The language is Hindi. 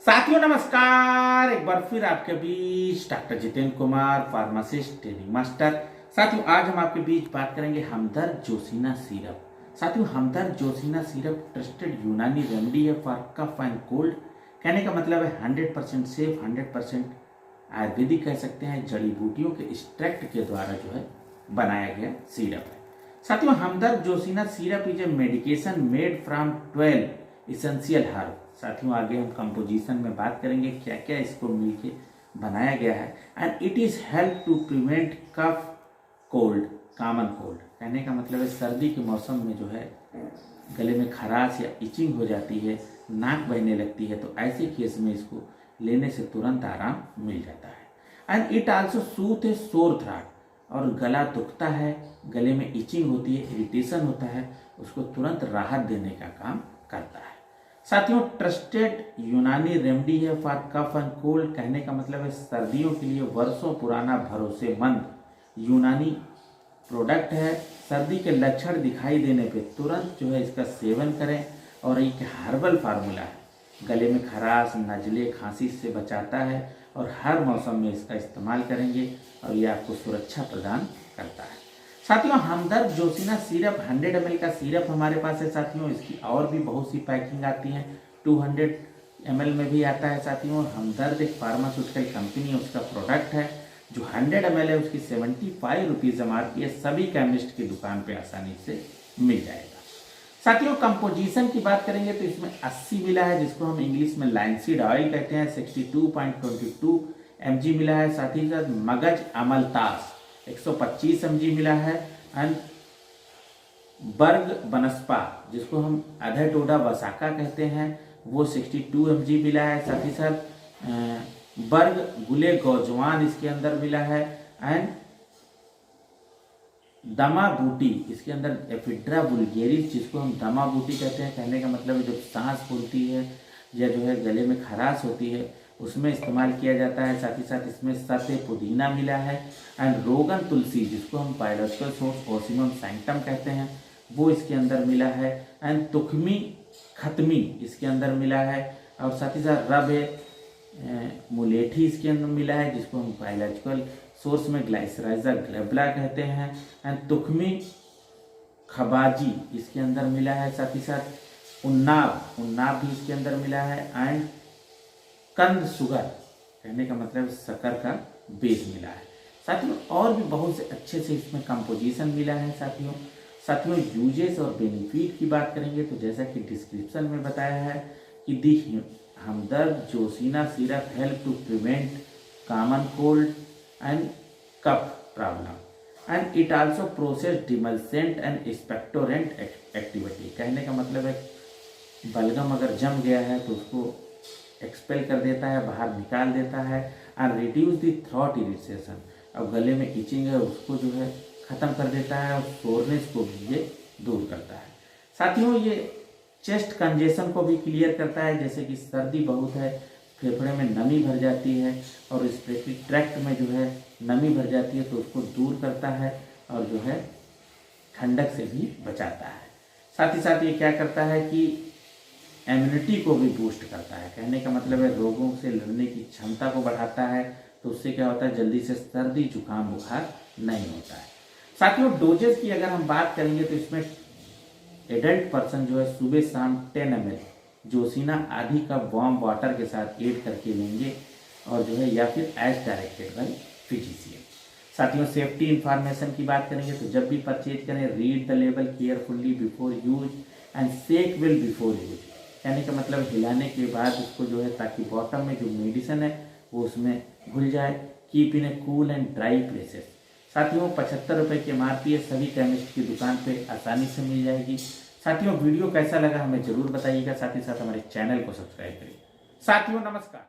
साथियों नमस्कार, एक बार फिर आपके बीच doctor Jitendra Kumar, pharmacist, training master. साथियों आज हम आपके बीच बात करेंगे हमदर्द जोशीना सिरप। साथियों हमदर्द जोशीना सिरप ट्रस्टेड यूनानी रेमेडी है फॉर कफ एंड कोल्ड। कहने का मतलब है 100% सेफ, 100% आयुर्वेदिक कह सकते हैं, जड़ी बूटियों के एक्सट्रैक्ट के द्वारा जो है बनाया गया सिरप है। साथियों Hamdard Joshina syrup is a medication made from 12 essential herb. साथियों आगे हम कंपोजिशन में बात करेंगे क्या क्या इसको मिलके बनाया गया है। And it is help to prevent cough cold, common cold. कहने का मतलब है सर्दी के मौसम में जो है गले में खराश या इचिंग हो जाती है, नाक बहने लगती है, तो ऐसे केस में इसको लेने से तुरंत आराम मिल जाता है। एंड इट आल्सो सूथ ए सोर थ्रॉट, और गला दुखता है, गले में इचिंग होती है, इरिटेशन होता है, उसको तुरंत राहत देने का काम करता है। साथियों ट्रस्टेड यूनानी रेमेडी है फॉर कफ एंड कोल्ड। कहने का मतलब है सर्दियों के लिए वर्षों पुराना भरोसेमंद यूनानी प्रोडक्ट है। सर्दी के लक्षण दिखाई देने पे तुरंत जो है इसका सेवन करें, और एक हर्बल फार्मूला है, गले में खराश, नजले, खांसी से बचाता है, और हर मौसम में इसका इस्तेमाल करेंगे और ये आपको सुरक्षा प्रदान करता है। साथियों हमदर्द जोशीना सिरप 100 ml का सिरप हमारे पास है। साथियों इसकी और भी बहुत सी पैकिंग आती हैं, 200 ml में भी आता है। साथियों हमदर्द एक फार्मास्यूटिकल कंपनी है, उसका प्रोडक्ट है। जो 100 ml है उसकी 75 रुपीज़ MRP है, सभी केमिस्ट की दुकान पे आसानी से मिल जाएगा। साथियों कंपोजिशन की बात करेंगे तो इसमें 80 मिला है, जिसको हम इंग्लिश में लाइनसीड ऑयल कहते हैं। 62.22 mg मिला है। साथ ही साथ मगज अमलतास 125 mg मिला है। एंड बर्ग बनस्पा, जिसको हम अधेटोडा वसाका कहते हैं, वो 62 mg मिला है। साथ ही साथ बर्ग गुले गौजवान इसके अंदर मिला है। एंड दमा बूटी, इसके अंदर एफिड्रा वुल्गेरिस, जिसको हम दमा बूटी कहते हैं। कहने का मतलब है जब सांस फूलती है या जो है गले में खराश होती है उसमें इस्तेमाल किया जाता है। साथ ही साथ इसमें सत्य पुदीना मिला है। एंड रोगन तुलसी, जिसको हम बायोलॉजिकल सोर्स ओसिमम सैंक्टम कहते हैं, वो इसके अंदर मिला है। एंड तुखमी खतमी इसके अंदर मिला है। और साथ ही साथ रब मुलेठी इसके अंदर मिला है, जिसको हम बायोलॉजिकल सोर्स में ग्लाइसराइजा ग्लेबला कहते हैं। एंड तुखमी खबाजी इसके अंदर मिला है। साथ ही साथ उन्नाब भी इसके अंदर मिला है। एंड कंद सुगर, कहने का मतलब शक्कर का बेस मिला है। साथियों और भी बहुत से अच्छे से इसमें कंपोजिशन मिला है। साथियों यूजेस और बेनिफिट की बात करेंगे तो जैसा कि डिस्क्रिप्शन में बताया है कि the Hamdard Joshina syrup help to prevent common cold and cough problem, and it also process demulcent and expectorant activity. कहने का मतलब है बलगम अगर जम गया है तो उसको एक्सपेल कर देता है, बाहर निकाल देता है। And reduce the throat irritation, अब गले में इचिंग है उसको जो है ख़त्म कर देता है, और सोरनेस को भी ये दूर करता है। साथियों ये चेस्ट कंजेशन को भी क्लियर करता है, जैसे कि सर्दी बहुत है, फेफड़े में नमी भर जाती है और रेस्पिरेटरी ट्रैक्ट में जो है नमी भर जाती है, तो उसको दूर करता है और जो है ठंडक से भी बचाता है। साथ ही साथ ये क्या करता है कि इम्यूनिटी को भी बूस्ट करता है। कहने का मतलब है रोगों से लड़ने की क्षमता को बढ़ाता है, तो उससे क्या होता है जल्दी से सर्दी जुकाम बुखार नहीं होता है। साथियों डोजेस की अगर हम बात करेंगे तो इसमें एडल्ट पर्सन जो है सुबह शाम 10 ml जोशीना आधी कप वार्म वाटर के साथ ऐड करके लेंगे, और जो है या फिर एज डायरेक्टेड बाय फिजिशियन। साथियों सेफ्टी इंफॉर्मेशन की बात करेंगे तो जब भी परचेज करें read the label carefully before use and shake well before use. कहने का मतलब हिलाने के बाद उसको जो है ताकि बॉटम में जो मेडिसिन है वो उसमें घुल जाए। Keep in A cool and dry places. साथियों 75 रुपये की MRP है, सभी केमिस्ट की दुकान पे आसानी से मिल जाएगी। साथियों वीडियो कैसा लगा हमें जरूर बताइएगा, साथ ही साथ हमारे चैनल को सब्सक्राइब करिए। साथियों नमस्कार।